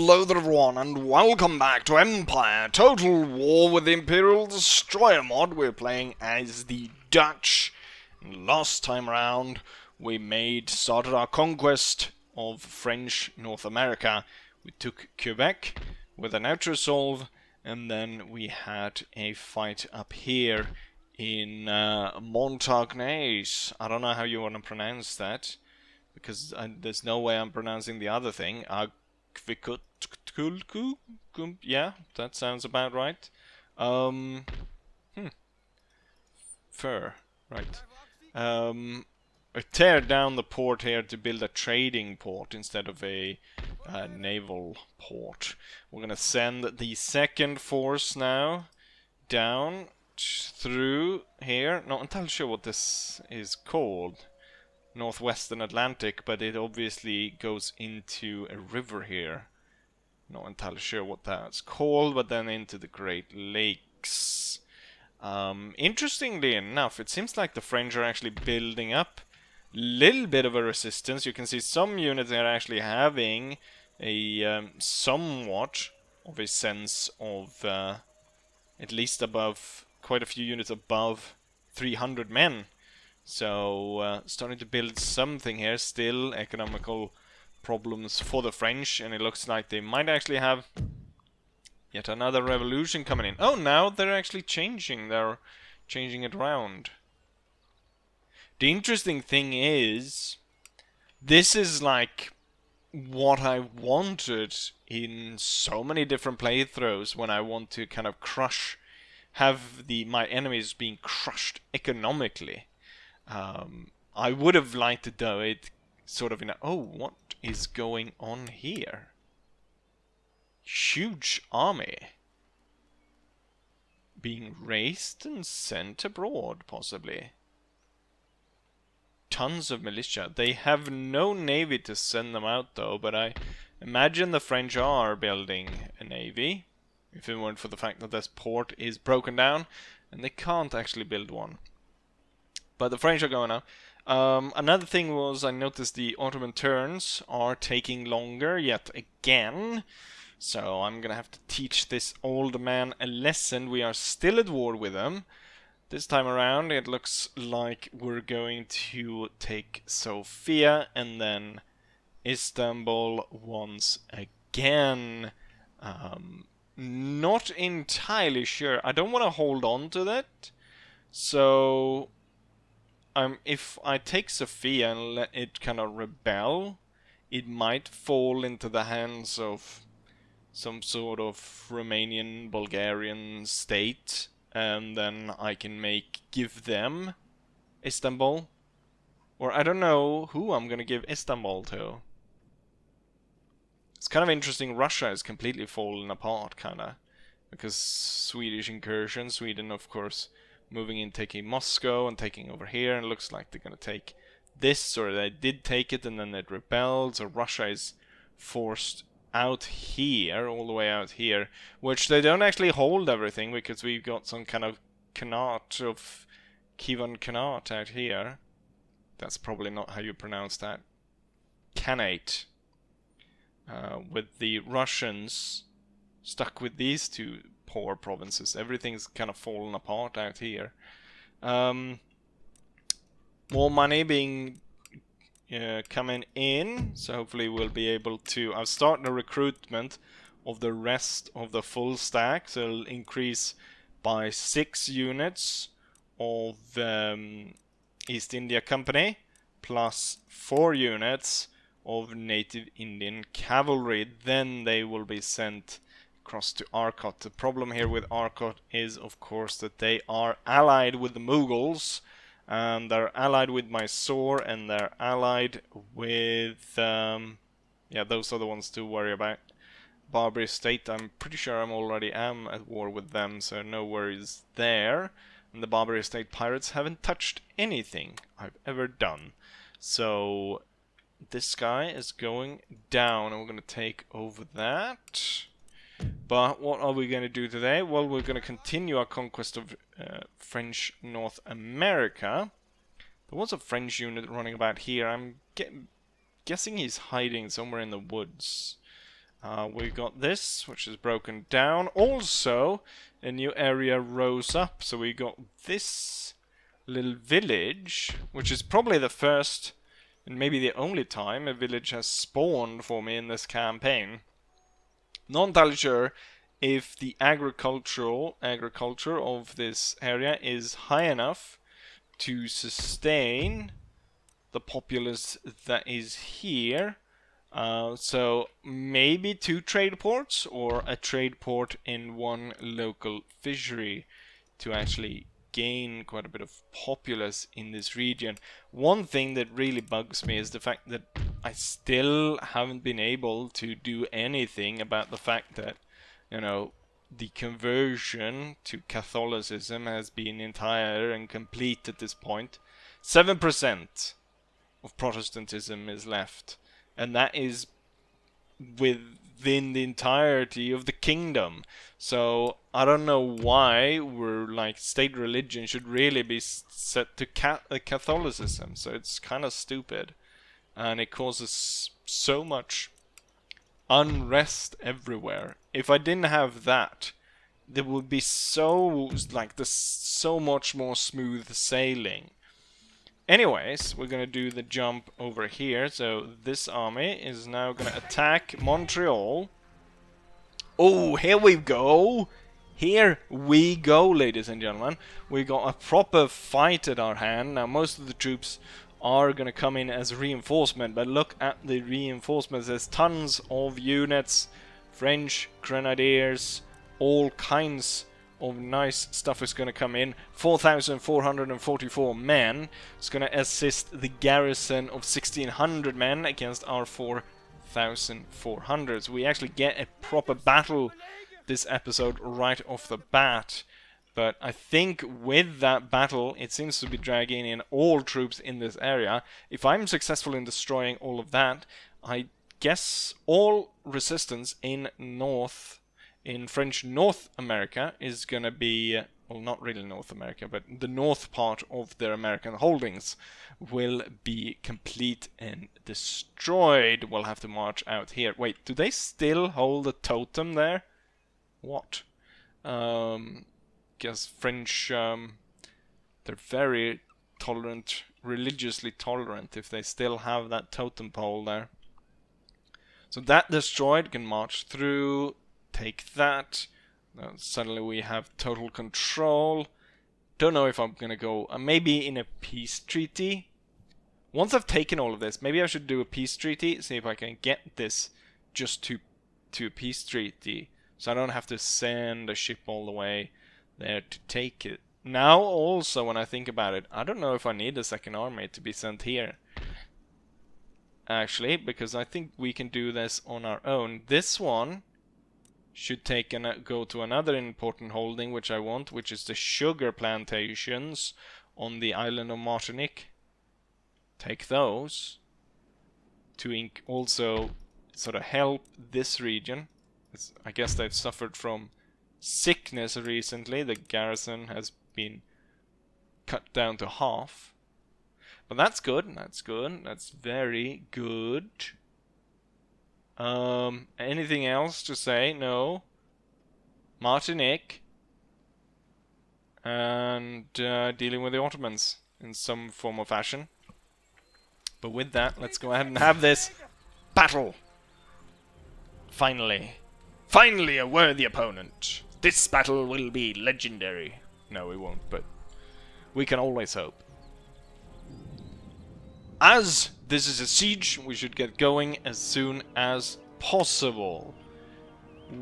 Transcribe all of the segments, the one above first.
Hello there everyone, and welcome back to Empire Total War with the Imperial Destroyer mod. We're playing as the Dutch. Last time around, we started our conquest of French North America. We took Quebec with an outresolve, and then we had a fight up here in Montagnes. I don't know how you want to pronounce that, because there's no way I'm pronouncing the other thing. Yeah, that sounds about right. Fur, right. I tear down the port here to build a trading port instead of a naval port. We're gonna send the second force now down through here. Not entirely sure what this is called. Northwestern Atlantic, but it obviously goes into a river here. Not entirely sure what that's called, but then into the Great Lakes. Interestingly enough, it seems like the French are actually building up a little bit of a resistance. You can see some units are actually having a somewhat of a sense of at least above, quite a few units above 300 men. So, starting to build something here. Still economical problems for the French, and it looks like they might actually have yet another revolution coming in. Oh, now they're actually changing. They're changing it around. The interesting thing is, this is like what I wanted in so many different playthroughs when I want to kind of have my enemies being crushed economically. I would have liked to do it sort of in a, oh, what is going on here? Huge army being raised and sent abroad, possibly. Tons of militia. They have no navy to send them out though, but I imagine the French are building a navy, if it weren't for the fact that this port is broken down and they can't actually build one. But the French are going now. Another thing was, I noticed the Ottoman turns are taking longer yet again. So I'm gonna have to teach this old man a lesson. We are still at war with them. This time around it looks like we're going to take Sofia and then Istanbul once again. Not entirely sure. I don't want to hold on to that. So if I take Sofia and let it kind of rebel, it might fall into the hands of some sort of Romanian, Bulgarian state, and then I can give them Istanbul. Or I don't know who I'm gonna give Istanbul to. It's kind of interesting. Russia is completely fallen apart, kinda, because Swedish incursion, Sweden of course moving in, taking Moscow and taking over here, and it looks like they're gonna take this, or they did take it and then it rebelled, so Russia is forced out here, all the way out here, which they don't actually hold everything, because we've got some kind of Khanate of Kievan Khanate out here. That's probably not how you pronounce that. Khanate. With the Russians stuck with these two poor provinces. Everything's kind of fallen apart out here. More money being coming in, so hopefully we'll be able to... I've started the recruitment of the rest of the full stack, so it'll increase by 6 units of East India Company, plus 4 units of native Indian cavalry. Then they will be sent across to Arcot. The problem here with Arcot is, of course, that they are allied with the Mughals, and they're allied with Mysore, and they're allied with yeah, those are the ones to worry about. Barbary State, I'm pretty sure I'm already at war with them, so no worries there. And the Barbary State pirates haven't touched anything I've ever done. So this guy is going down, and we're going to take over that. But what are we going to do today? Well, we're going to continue our conquest of French North America. There was a French unit running about here. I'm guessing he's hiding somewhere in the woods. We got this, which is broken down. Also, a new area rose up, so we got this little village, which is probably the first and maybe the only time a village has spawned for me in this campaign. Not entirely sure if the agriculture of this area is high enough to sustain the populace that is here. So maybe 2 trade ports or a trade port in 1 local fishery to actually gain quite a bit of populace in this region. One thing that really bugs me is the fact that I still haven't been able to do anything about the fact that, you know, the conversion to Catholicism has been entire and complete at this point. 7% of Protestantism is left, and that is within the entirety of the kingdom. So I don't know why we're like state religion should really be set to Catholicism. So it's kind of stupid, and it causes so much unrest everywhere. If I didn't have that, there would be so much more smooth sailing. Anyways, we're gonna do the jump over here. So this army is now gonna attack Montreal. Oh, here we go! Here we go, ladies and gentlemen. We got a proper fight at our hand. Now, most of the troops are gonna come in as reinforcement, but look at the reinforcements. There's tons of units, French grenadiers, all kinds of nice stuff is going to come in. 4,444 men. It's going to assist the garrison of 1,600 men against our 4,400. So we actually get a proper battle this episode right off the bat. But I think with that battle, it seems to be dragging in all troops in this area. If I'm successful in destroying all of that, I guess all resistance in French North America is gonna be, well, not really North America, but the north part of their American holdings will be complete and destroyed. We'll have to march out here. Wait, do they still hold a totem there? What? Guess French, they're very tolerant, religiously tolerant if they still have that totem pole there. So that destroyed, can march through. Take that. Now, suddenly we have total control. Don't know if I'm gonna go maybe in a peace treaty. Once I've taken all of this, maybe I should do a peace treaty, see if I can get this just to a peace treaty, so I don't have to send a ship all the way there to take it. Now also, when I think about it, I don't know if I need a second army to be sent here, actually, because I think we can do this on our own. This one should go to another important holding, which I want, which is the sugar plantations on the island of Martinique. Take those to also sort of help this region. I guess they've suffered from sickness recently. The garrison has been cut down to half. But that's good, that's good, that's very good. Anything else to say? No. Martinique. And dealing with the Ottomans in some form or fashion. But with that, let's go ahead and have this battle. Finally. Finally a worthy opponent. This battle will be legendary. No, it won't, but we can always hope. As this is a siege, we should get going as soon as possible.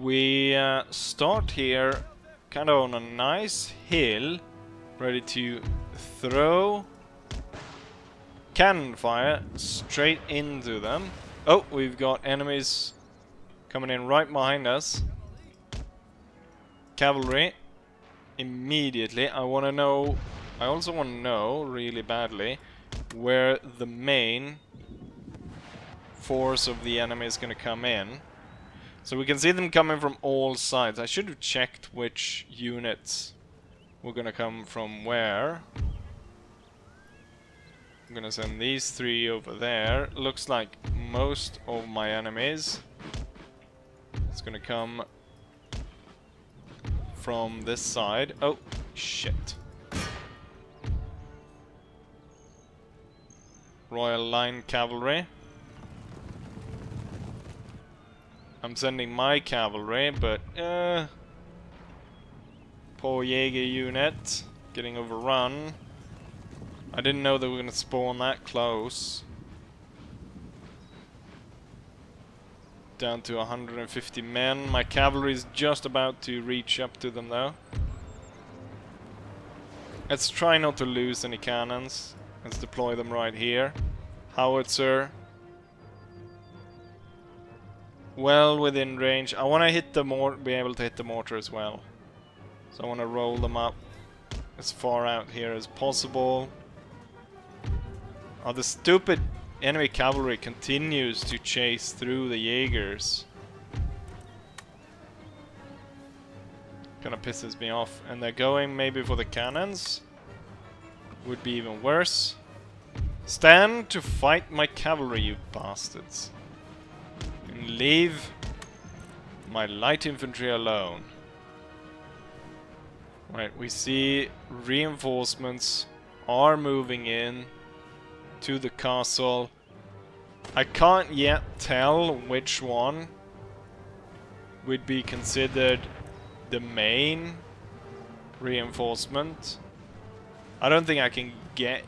We start here kind of on a nice hill, ready to throw cannon fire straight into them. Oh, we've got enemies coming in right behind us. Cavalry. Immediately. I also want to know really badly where the main force of the enemy is going to come in. So we can see them coming from all sides. I should have checked which units were going to come from where. I'm going to send these 3 over there. Looks like most of my enemies It's gonna come from this side. Oh, shit. Royal Line Cavalry. I'm sending my cavalry, but poor Jaeger unit getting overrun. I didn't know they were gonna spawn that close. Down to 150 men. My cavalry is just about to reach up to them though. Let's try not to lose any cannons. Let's deploy them right here. Howitzer. Well within range. I want to hit the be able to hit the mortar as well. So I want to roll them up as far out here as possible. Oh, the stupid enemy cavalry continues to chase through the Jaegers. Kinda pisses me off. And they're going maybe for the cannons. Would be even worse. Stand to fight my cavalry, you bastards. And leave my light infantry alone. Right, we see reinforcements are moving in to the castle. I can't yet tell which one would be considered the main reinforcement. I don't think I can get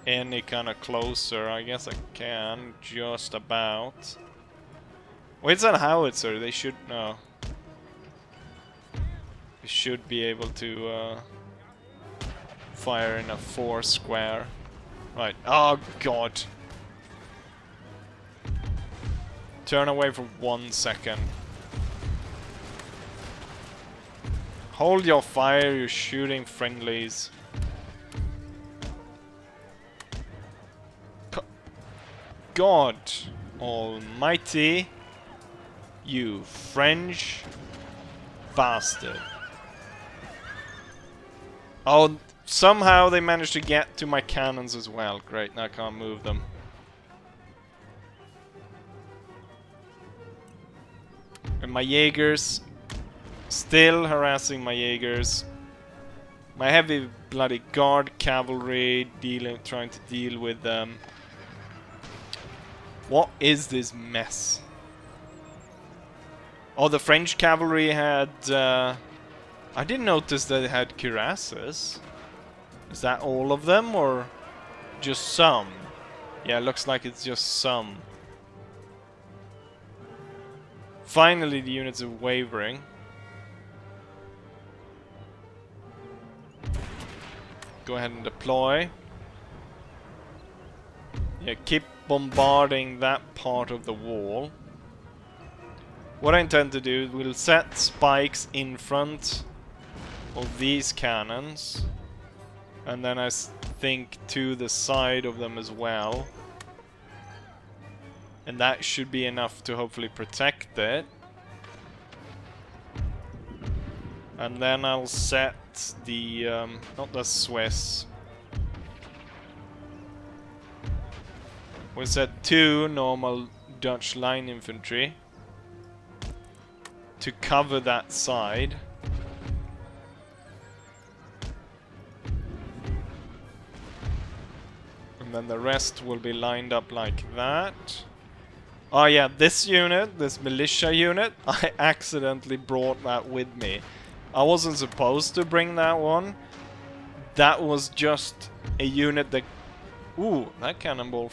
any kind of closer. I guess I can, just about. Well, it's a howitzer. They should know. They should be able to fire in a 4 square. Right. Oh god. Turn away for 1 second. Hold your fire, you're shooting friendlies. God almighty, you French bastard. Oh, somehow they managed to get to my cannons as well. Great, now I can't move them. And my Jaegers, still harassing my Jaegers. My heavy bloody guard cavalry trying to deal with them. What is this mess? Oh, the French cavalry had... I didn't notice that they had cuirasses. Is that all of them, or just some? Yeah, it looks like it's just some. Finally, the units are wavering. Go ahead and deploy. Yeah, keep bombarding that part of the wall. What I intend to do, we'll set spikes in front of these cannons. And then I think to the side of them as well. And that should be enough to hopefully protect it. And then I'll set the, not the Swiss. We'll set 2 normal Dutch line infantry to cover that side. And then the rest will be lined up like that. Oh yeah, this unit, this militia unit, I accidentally brought that with me. I wasn't supposed to bring that one. That was just a unit that... Ooh, that cannonball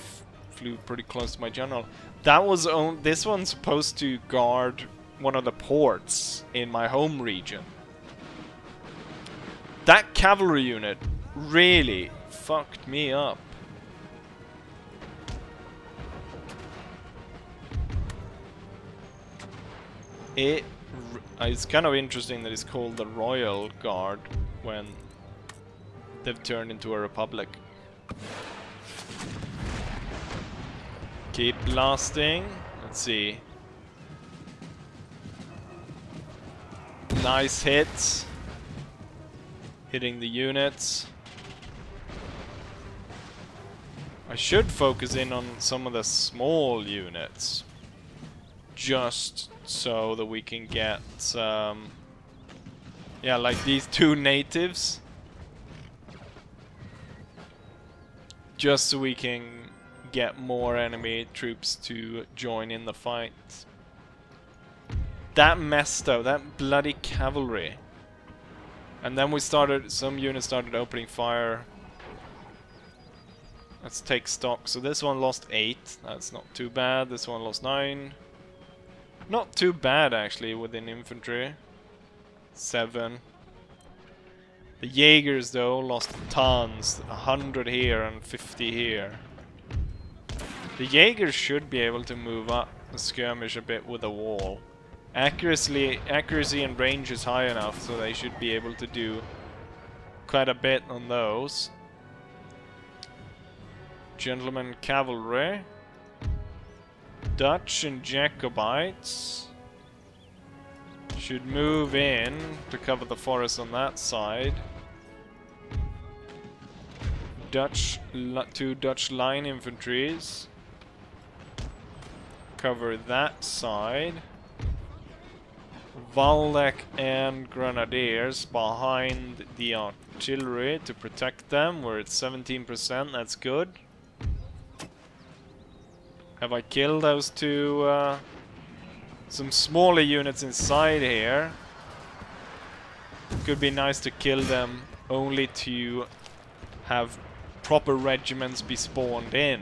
flew pretty close to my general. That was this one's supposed to guard one of the ports in my home region. That cavalry unit really fucked me up. It's kind of interesting that it's called the Royal Guard when they've turned into a republic. Keep blasting. Let's see. Nice hits. Hitting the units. I should focus in on some of the small units. just so that we can get, yeah, like these two natives. Just so we can get more enemy troops to join in the fight. That mess though, that bloody cavalry. And then some units started opening fire. Let's take stock. So this one lost 8, that's not too bad. This one lost 9. Not too bad actually within infantry. 7. The Jaegers though lost tons, 100 here and 50 here. The Jaegers should be able to move up the skirmish a bit with the wall. Accuracy and range is high enough, so they should be able to do quite a bit on those. Gentlemen cavalry. Dutch and Jacobites should move in to cover the forest on that side. Two Dutch line infantries cover that side. Waldeck and Grenadiers behind the artillery to protect them. We're at 17%, that's good. Have I killed those two? Some smaller units inside here. Could be nice to kill them only to have proper regiments be spawned in.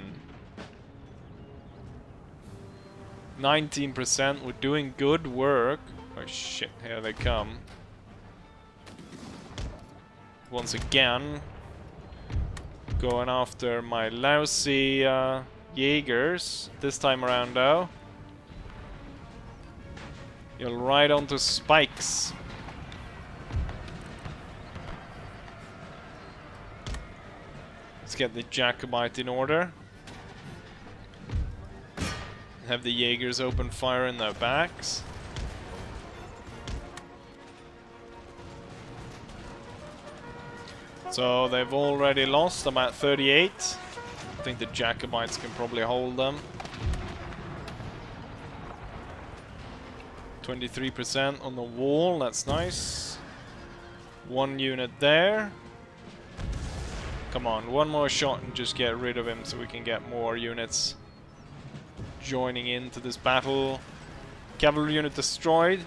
19%, we're doing good work. Oh shit, here they come. Once again, going after my lousy Jaegers. This time around though. You'll ride onto spikes. Let's get the Jacobite in order. Have the Jaegers open fire in their backs. So they've already lost. I'm at 38. I think the Jacobites can probably hold them. 23% on the wall, that's nice. One unit there. Come on, one more shot and just get rid of him so we can get more units joining into this battle. Cavalry unit destroyed.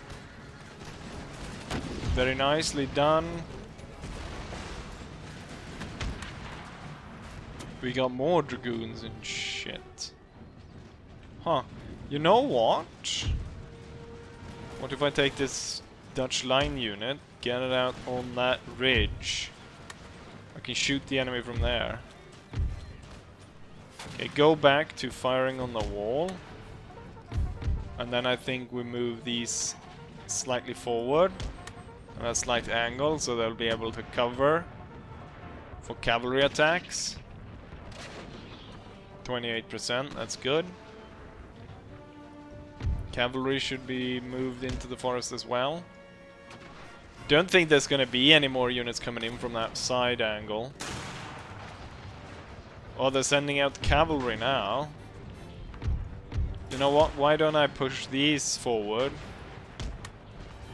Very nicely done. We got more dragoons and shit. Huh. You know what? What if I take this Dutch line unit, get it out on that ridge? I can shoot the enemy from there. Okay, go back to firing on the wall. And then I think we move these slightly forward. At a slight angle, so they'll be able to cover for cavalry attacks. 28%, that's good. Cavalry should be moved into the forest as well. Don't think there's gonna be any more units coming in from that side angle. Oh, they're sending out cavalry now. You know what? Why don't I push these forward?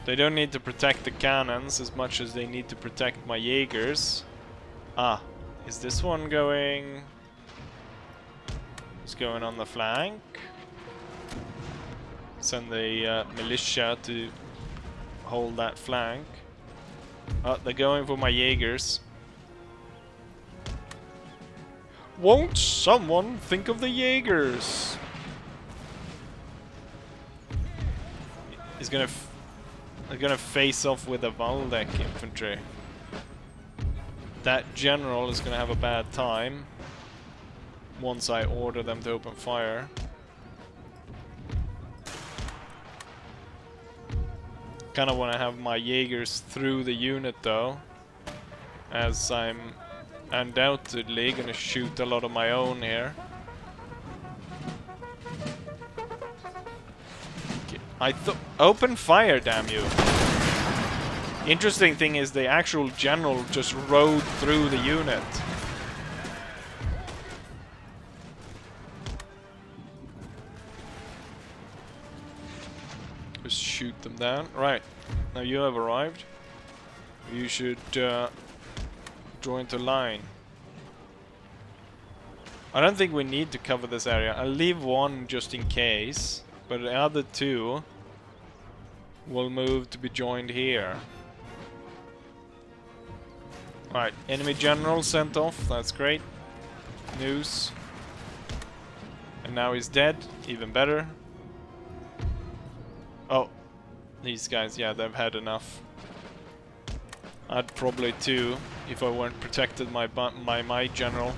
They don't need to protect the cannons as much as they need to protect my Jaegers. Ah, is this one going... It's going on the flank. Send the militia to hold that flank. Oh, they're going for my Jaegers. Won't someone think of the Jaegers? He's gonna face off with the Waldeck infantry. That general is gonna have a bad time once I order them to open fire. Kinda wanna have my Jaegers through the unit though, as I'm undoubtedly gonna shoot a lot of my own here. Okay. Open fire, damn you! Interesting thing is the actual general just rode through the unit. Just shoot them down. Right. Now you have arrived. You should draw into line. I don't think we need to cover this area. I'll leave one just in case, but the other two will move to be joined here. Right, enemy general sent off. That's great news. And now he's dead. Even better. Oh, these guys, yeah, they've had enough. I'd probably too, if I weren't protected by my general.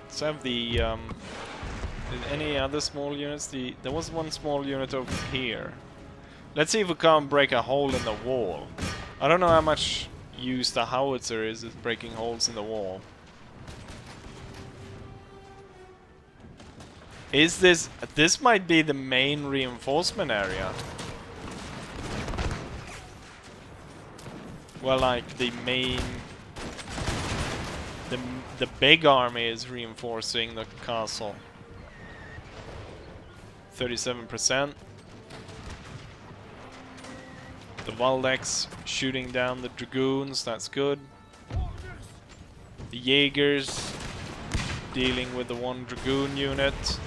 Let's have the any other small units? There was one small unit over here. Let's see if we can't break a hole in the wall. I don't know how much use the howitzer is at breaking holes in the wall. Is this might be the main reinforcement area. Well, like the main, the big army is reinforcing the castle. 37%. The Valdex shooting down the dragoons, that's good. The Jaegers dealing with the one dragoon unit.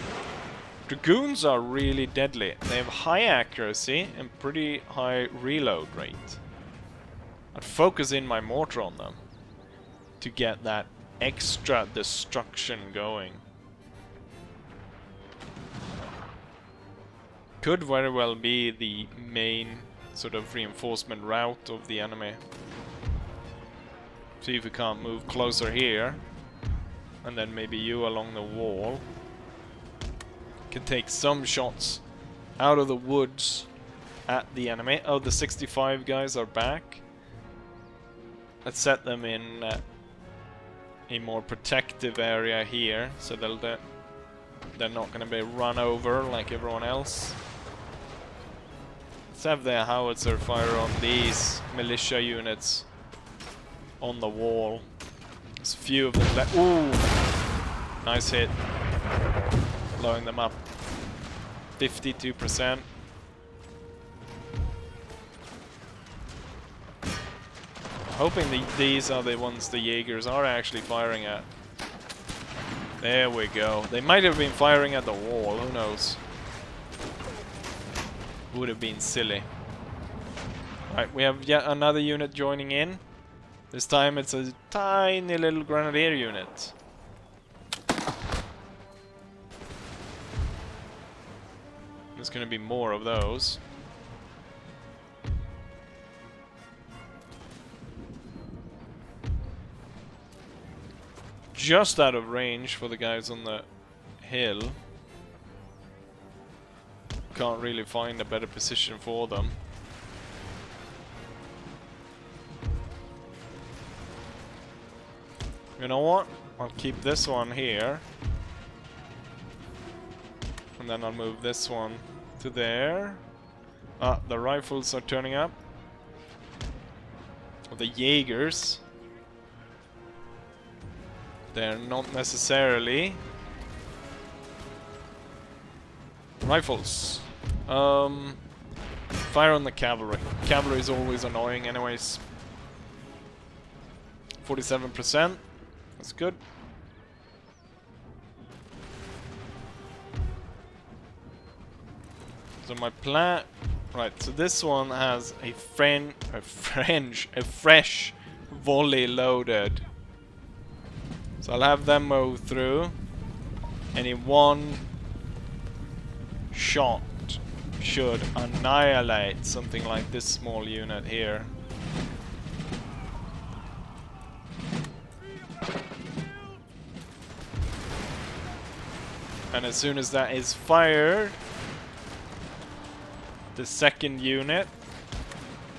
Dragoons are really deadly. They have high accuracy and pretty high reload rate. I'd focus in my mortar on them to get that extra destruction going. Could very well be the main sort of reinforcement route of the enemy. See if we can't move closer here. And then maybe you along the wall can take some shots out of the woods at the enemy. Oh, the 65 guys are back. Let's set them in a more protective area here, so they're not going to be run over like everyone else. Let's have the howitzer fire on these militia units on the wall. There's a few of them left. Ooh! Nice hit. Blowing them up. 52%. Hoping these are the ones the Jaegers are actually firing at. There we go. They might have been firing at the wall, who knows. Would have been silly. Right, we have yet another unit joining in. This time it's a tiny little grenadier unit. There's gonna be more of those. Just out of range for the guys on the hill. Can't really find a better position for them. You know what? I'll keep this one here. And then I'll move this one to there. Ah, the rifles are turning up. The Jaegers. They're not necessarily rifles. Fire on the cavalry. Cavalry is always annoying anyways. 47%. That's good. So my plan... Right, so this one has a fresh volley loaded. So I'll have them move through. And in one shot should annihilate something like this small unit here. And as soon as that is fired, the second unit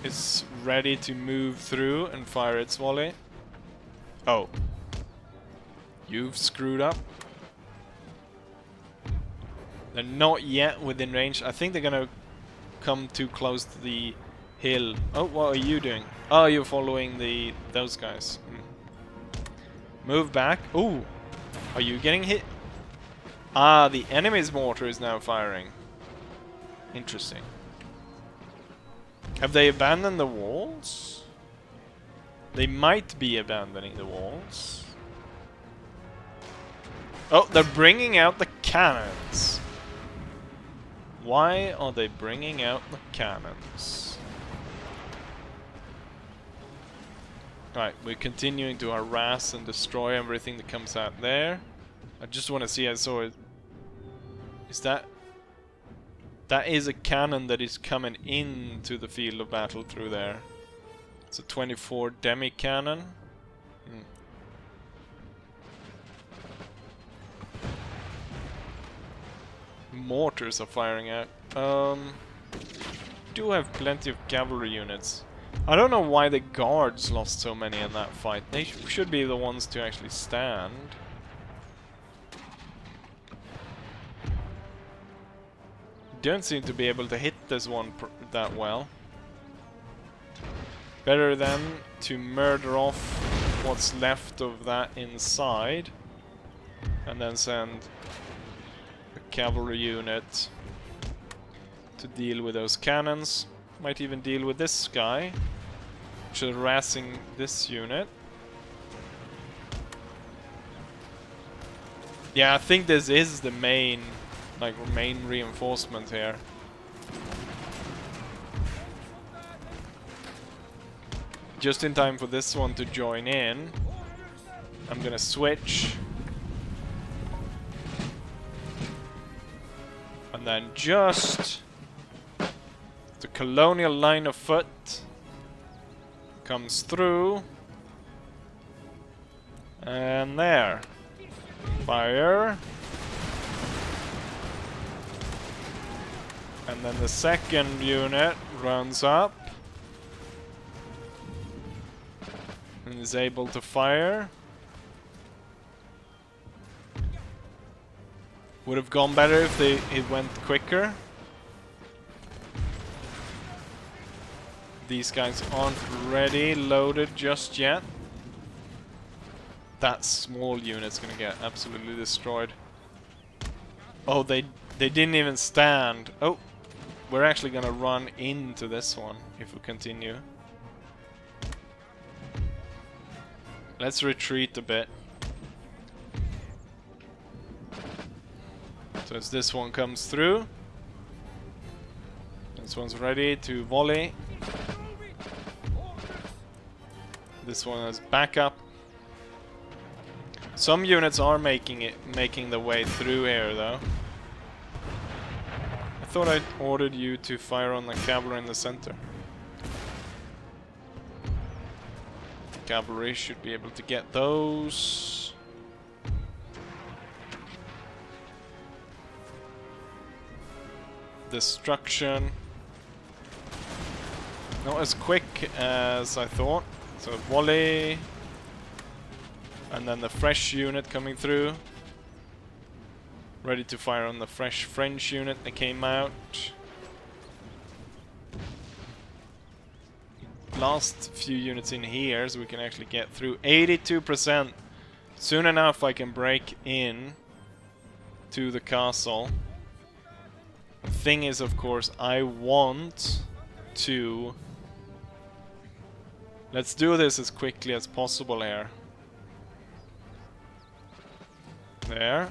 is ready to move through and fire its volley. Oh. You've screwed up. They're not yet within range. I think they're gonna come too close to the hill. Oh, what are you doing? Oh, you're following those guys. Move back. Ooh. Are you getting hit? Ah, the enemy's mortar is now firing. Interesting. Have they abandoned the walls? They might be abandoning the walls. Oh, they're bringing out the cannons. Why are they bringing out the cannons? Alright, we're continuing to harass and destroy everything that comes out there. I just want to see, I saw it. Is that... That is a cannon that is coming into the field of battle through there. It's a 24 demi cannon. Mortars are firing out. Do have plenty of cavalry units. I don't know why the guards lost so many in that fight. They should be the ones to actually stand. Don't seem to be able to hit this one that well. Better than to murder off what's left of that inside. And then send a cavalry unit to deal with those cannons. Might even deal with this guy, which is harassing this unit. Yeah, I think this is the main reinforcement here. Just in time for this one to join in. I'm gonna switch. And then just the colonial line of foot comes through. And there. Fire. And then the second unit runs up and is able to fire. Would have gone better if it went quicker. These guys aren't ready, loaded just yet. That small unit's gonna get absolutely destroyed. Oh, they didn't even stand. Oh, we're actually gonna run into this one if we continue. Let's retreat a bit. So as this one comes through, this one's ready to volley. This one has backup. Some units are making the way through here though. I thought I'd ordered you to fire on the cavalry in the center. Cavalry should be able to get those. Destruction. Not as quick as I thought. So volley. And then the fresh unit coming through. Ready to fire on the fresh French unit that came out. Last few units in here so we can actually get through. 82%. Soon enough I can break in to the castle. The thing is, of course, I want to... Let's do this as quickly as possible here. There.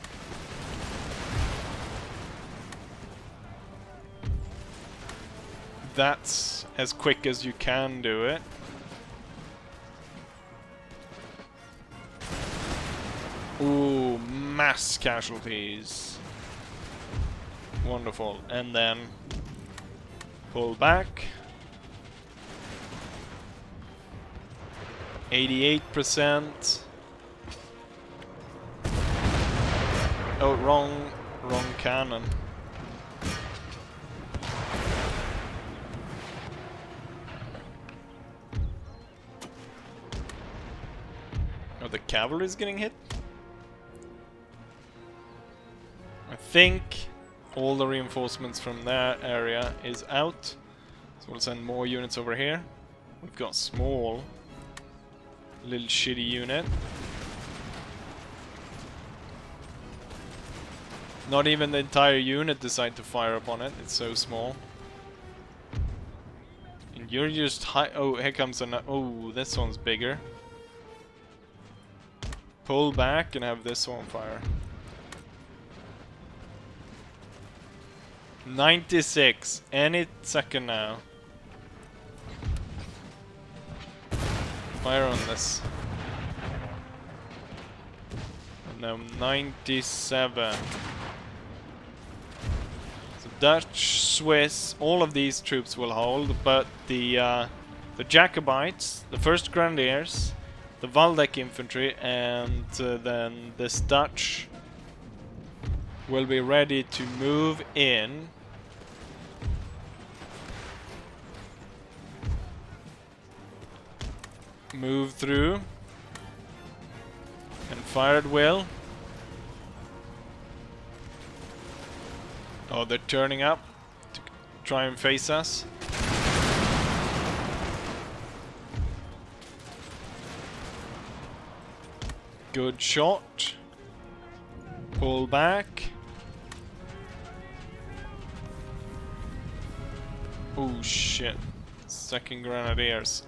That's as quick as you can do it. Ooh, mass casualties. Wonderful. And then pull back. 88%. Oh, wrong cannon. Oh, the cavalry is getting hit? I think all the reinforcements from that area is out. So we'll send more units over here. We've got small, little shitty unit. Not even the entire unit decide to fire upon it. It's so small. And you're just high. Oh, here comes another. Oh, this one's bigger. Pull back and have this one fire. 96. Any second now. Fire on this. And now 97. So Dutch, Swiss, all of these troops will hold, but the Jacobites, the 1st Grenadiers, the Waldeck infantry, and then this Dutch will be ready to move in. Move through. And fire at will. Oh, they're turning up to try and face us. Good shot. Pull back. Oh shit. 2nd Grenadiers.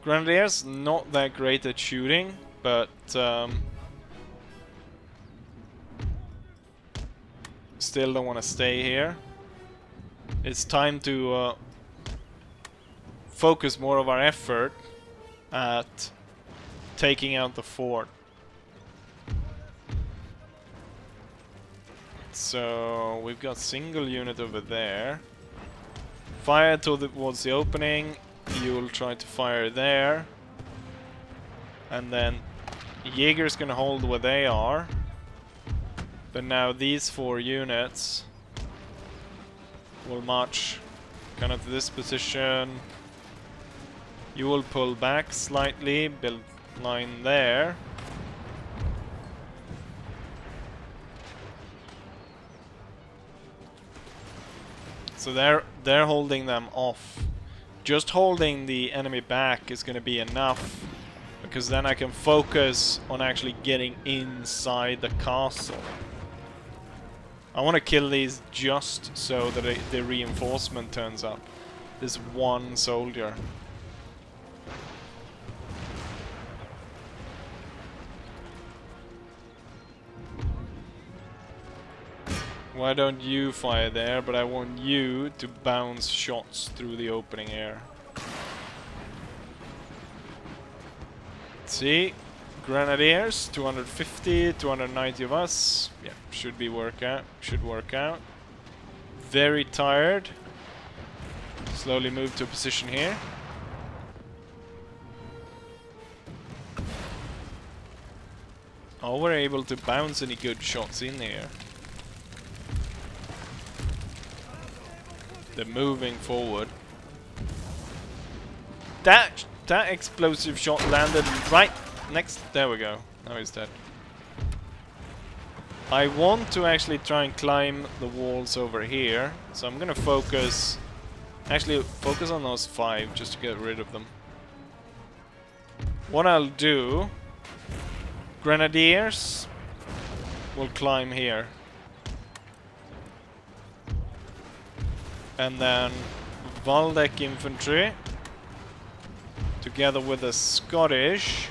Grenadiers not that great at shooting, but still don't want to stay here. It's time to focus more of our effort at taking out the fort. So we've got single unit over there. Fire towards the opening. You'll try to fire there. And then Jaeger's gonna hold where they are. But now these 4 units will march kind of to this position. You will pull back slightly, build line there. So they're holding them off. Just holding the enemy back is going to be enough, because then I can focus on actually getting inside the castle. I want to kill these just so that the reinforcement turns up. This one soldier. Why don't you fire there, but I want you to bounce shots through the opening air. See? Grenadiers, 250, 290 of us. Yeah, should work out. Very tired. Slowly move to a position here. Are we able to bounce any good shots in here? They're moving forward. That explosive shot landed right next. There we go. Now he's dead. I want to actually try and climb the walls over here, so I'm gonna focus. Actually, focus on those 5 just to get rid of them. What I'll do, Grenadiers will climb here. And then Waldeck infantry, together with the Scottish,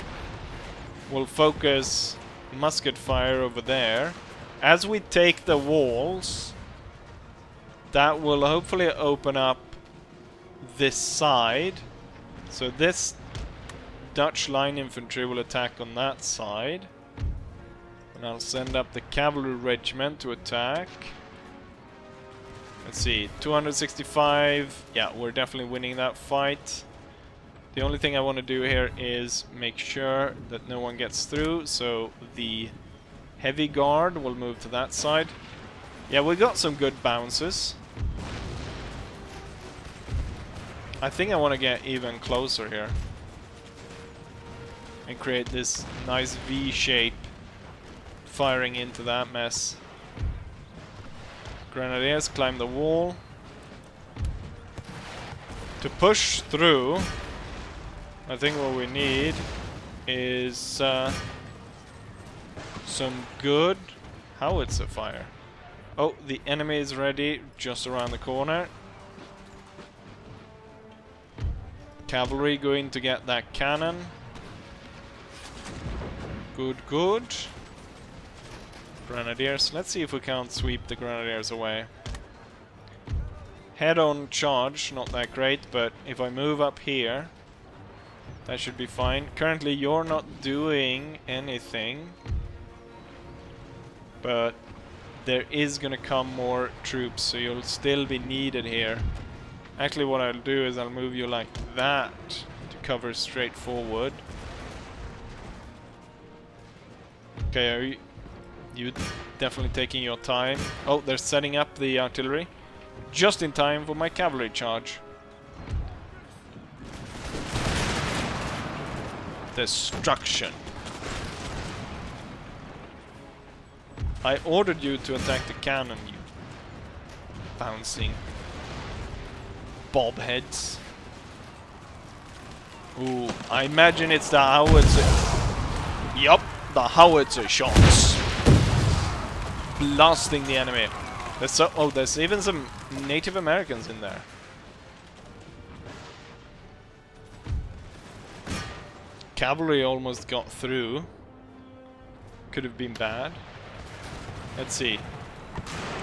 will focus musket fire over there. As we take the walls, that will hopefully open up this side. So this Dutch line infantry will attack on that side. And I'll send up the cavalry regiment to attack. Let's see, 265. Yeah, we're definitely winning that fight. The only thing I want to do here is make sure that no one gets through, so the heavy guard will move to that side. Yeah, we got some good bounces. I think I want to get even closer here and create this nice V shape firing into that mess. Grenadiers climb the wall. To push through, I think what we need is some good howitzer fire. Oh, the enemy is ready just around the corner. Cavalry going to get that cannon. Good, good. Grenadiers. Let's see if we can't sweep the grenadiers away. Head-on charge, not that great, but if I move up here, that should be fine. Currently, you're not doing anything, but there is gonna come more troops, so you'll still be needed here. Actually, what I'll do is I'll move you like that to cover straight forward. Okay, are you definitely taking your time? Oh, they're setting up the artillery. Just in time for my cavalry charge. Destruction. I ordered you to attack the cannon, you bouncing bobheads. Ooh, I imagine it's the howitzer. Yup, the howitzer shots. Blasting the enemy. There's even some Native Americans in there. Cavalry almost got through. Could have been bad. Let's see.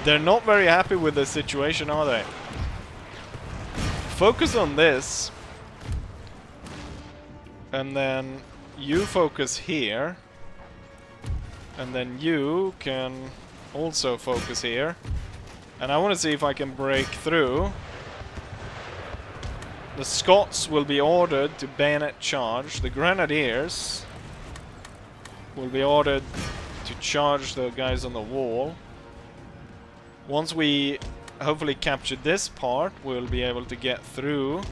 They're not very happy with the situation, are they? Focus on this. And then you focus here. And then you can also focus here. And I want to see if I can break through. The Scots will be ordered to bayonet charge. The Grenadiers will be ordered to charge the guys on the wall. Once we hopefully capture this part, we'll be able to get through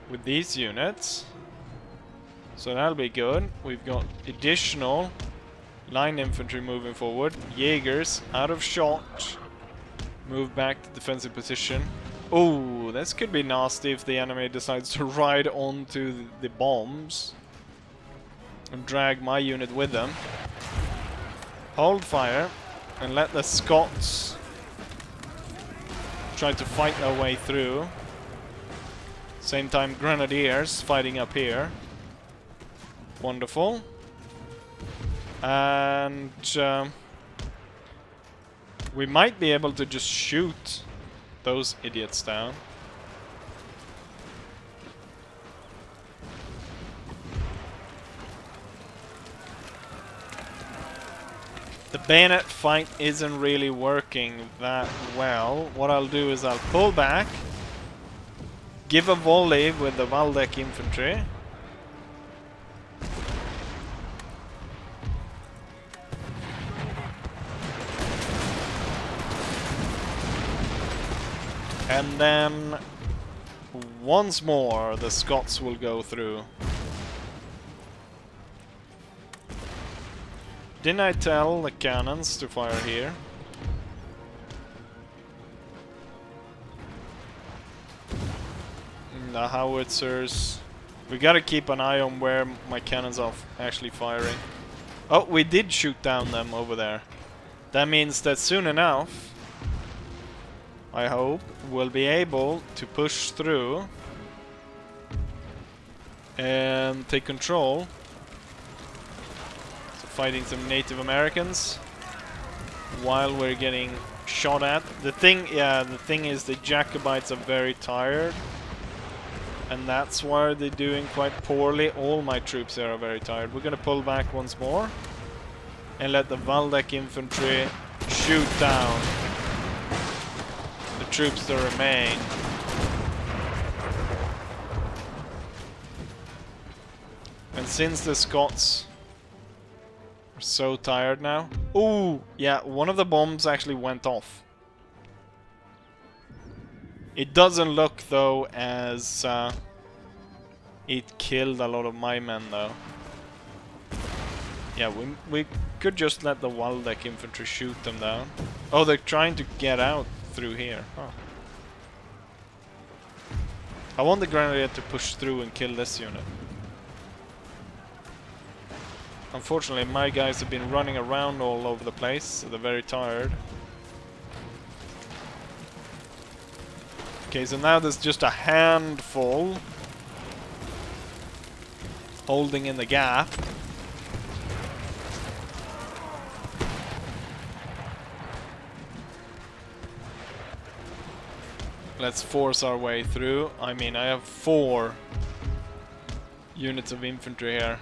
with these units. So that'll be good. We've got additional line infantry moving forward. Jaegers out of shot. Move back to defensive position. Oh, this could be nasty if the enemy decides to ride onto the bombs and drag my unit with them. Hold fire and let the Scots try to fight their way through. Same time, Grenadiers fighting up here. Wonderful. And we might be able to just shoot those idiots down. The bayonet fight isn't really working that well. What I'll do is I'll pull back, give a volley with the Waldeck infantry. And then once more the Scots will go through. Didn't I tell the cannons to fire here? The howitzers. We gotta keep an eye on where my cannons are actually firing. Oh, we did shoot down them over there. That means that soon enough, I hope, we'll be able to push through and take control. So fighting some Native Americans while we're getting shot at. The thing is the Jacobites are very tired, and that's why they're doing quite poorly. All my troops here are very tired. We're gonna pull back once more and let the Waldeck infantry shoot down troops to remain. And since the Scots are so tired now... Ooh! Yeah, one of the bombs actually went off. It doesn't look, though, as it killed a lot of my men, though. Yeah, we could just let the Waldeck infantry shoot them down. Oh, they're trying to get out through here. Huh. I want the Grenadier to push through and kill this unit. Unfortunately, my guys have been running around all over the place, so they're very tired. Okay, so now there's just a handful holding in the gap. Let's force our way through. I mean, I have 4 units of infantry here.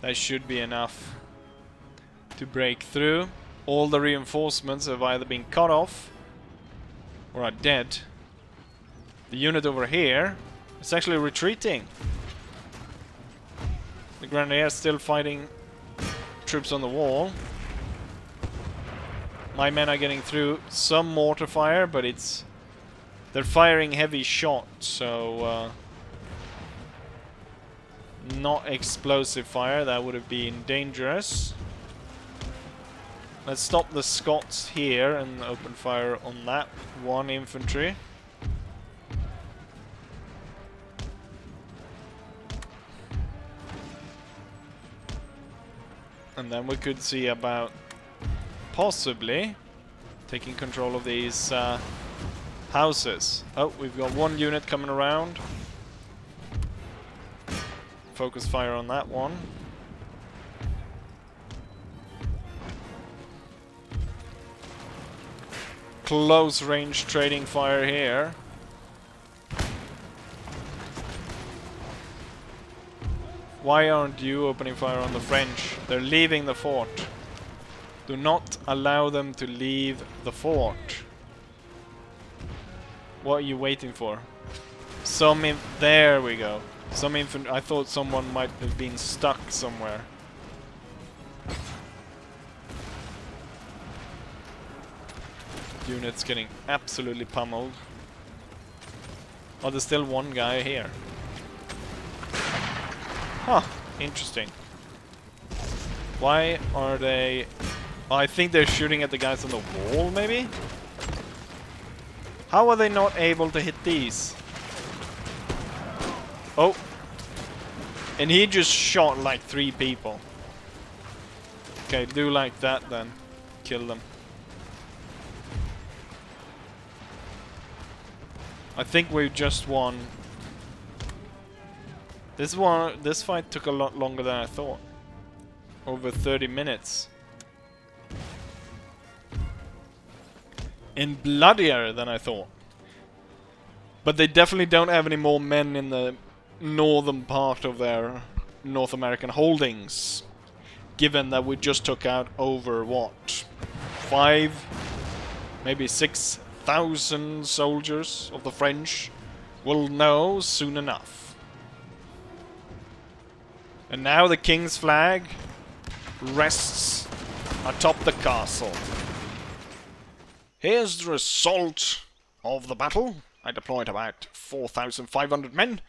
That should be enough to break through. All the reinforcements have either been cut off or are dead. The unit over here is actually retreating. The Grenadiers still fighting troops on the wall. My men are getting through some mortar fire, but they're firing heavy shots, so not explosive fire. That would have been dangerous. Let's stop the Scots here and open fire on that one infantry. And then we could see about possibly taking control of these houses. Oh, we've got 1 unit coming around. Focus fire on that one. Close range trading fire here. Why aren't you opening fire on the French? They're leaving the fort. Do not allow them to leave the fort. What are you waiting for? There we go. Some infantry. I thought someone might have been stuck somewhere. Units getting absolutely pummeled. Oh, there's still 1 guy here. Huh, interesting. Why are they... Oh, I think they're shooting at the guys on the wall, maybe? How are they not able to hit these? Oh. And he just shot like 3 people. Okay, do like that then. Kill them. I think we've just won. This fight took a lot longer than I thought. Over 30 minutes. And bloodier than I thought. But they definitely don't have any more men in the northern part of their North American holdings. Given that we just took out over, what? 5, maybe 6,000 soldiers of the French. We'll know soon enough. And now the King's flag rests atop the castle. Here's the result of the battle. I deployed about 4,500 men,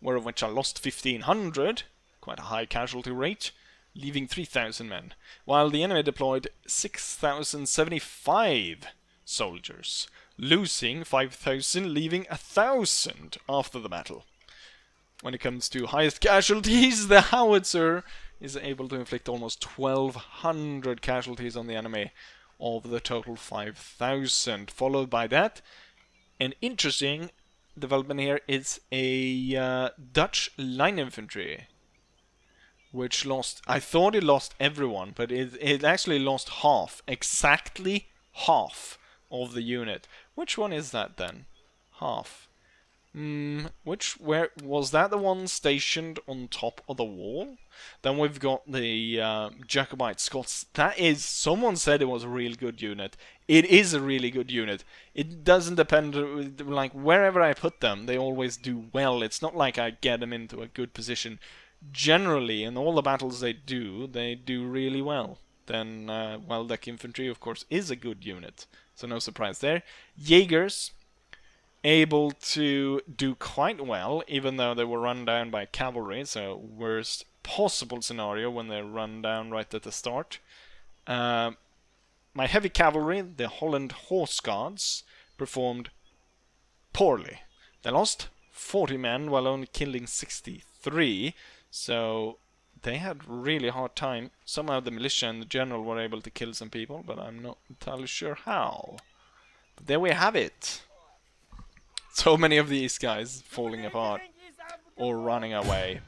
of which I lost 1,500, quite a high casualty rate, leaving 3,000 men, while the enemy deployed 6,075 soldiers, losing 5,000, leaving 1,000 after the battle. When it comes to highest casualties, the howitzer is able to inflict almost 1,200 casualties on the enemy of the total 5,000. Followed by that, an interesting development here is a Dutch line infantry, which lost, I thought it lost everyone, but it actually lost half, exactly half of the unit. Which one is that then? Half. Where was that, the one stationed on top of the wall? Then we've got the Jacobite Scots. That is, someone said it was a real good unit. It is a really good unit. It doesn't depend, like, wherever I put them, they always do well. It's not like I get them into a good position. Generally, in all the battles they do really well. Then, Weldeck Infantry, of course, is a good unit. So no surprise there. Jaegers, able to do quite well, even though they were run down by cavalry, so worst possible scenario when they're run down right at the start. My heavy cavalry, the Holland Horse Guards, performed poorly. They lost 40 men while only killing 63, so they had really hard time. Somehow the militia and the general were able to kill some people, but I'm not entirely sure how. But there we have it. So many of these guys falling apart or running away.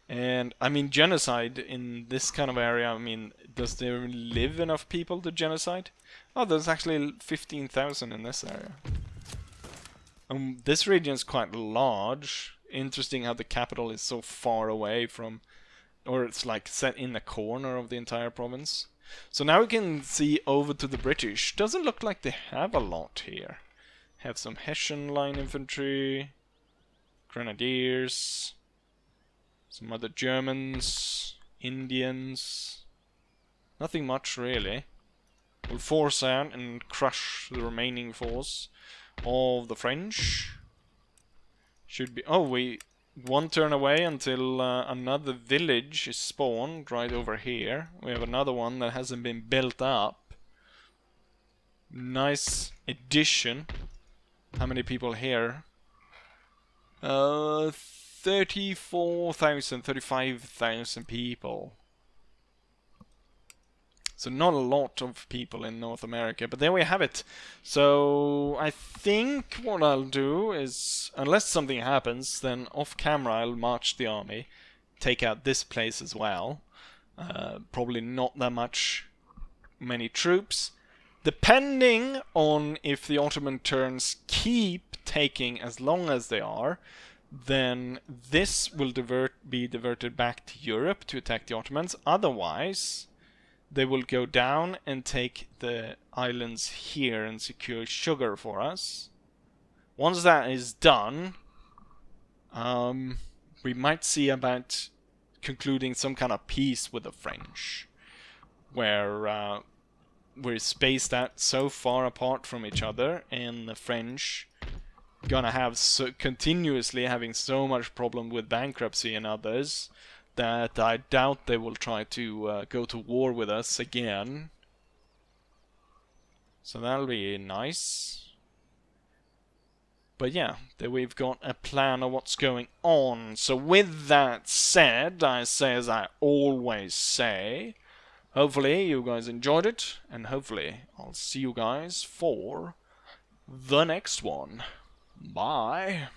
And I mean, genocide in this kind of area, I mean, does there live enough people to genocide? Oh, there's actually 15,000 in this area. This region is quite large. Interesting how the capital is so far away from, or it's like set in the corner of the entire province. So now we can see over to the British. Doesn't look like they have a lot here. Have some Hessian line infantry, grenadiers, some other Germans, Indians. Nothing much really. We'll force out and crush the remaining force of the French. Should be... Oh, we... One turn away until another village is spawned right over here. We have another one that hasn't been built up. Nice addition. How many people here? 34,000, 35,000 people. So not a lot of people in North America, but there we have it. So I think what I'll do is, unless something happens, then off camera I'll march the army, take out this place as well. Probably not that many troops. Depending on if the Ottoman turns keep taking as long as they are, then this will be diverted back to Europe to attack the Ottomans. Otherwise, they will go down and take the islands here and secure sugar for us. Once that is done, we might see about concluding some kind of peace with the French, where we're spaced out so far apart from each other, and the French gonna have continuously having so much problem with bankruptcy and others that I doubt they will try to go to war with us again. So that'll be nice. But yeah, we've got a plan of what's going on. So with that said, I say as I always say, hopefully you guys enjoyed it, and hopefully I'll see you guys for the next one. Bye.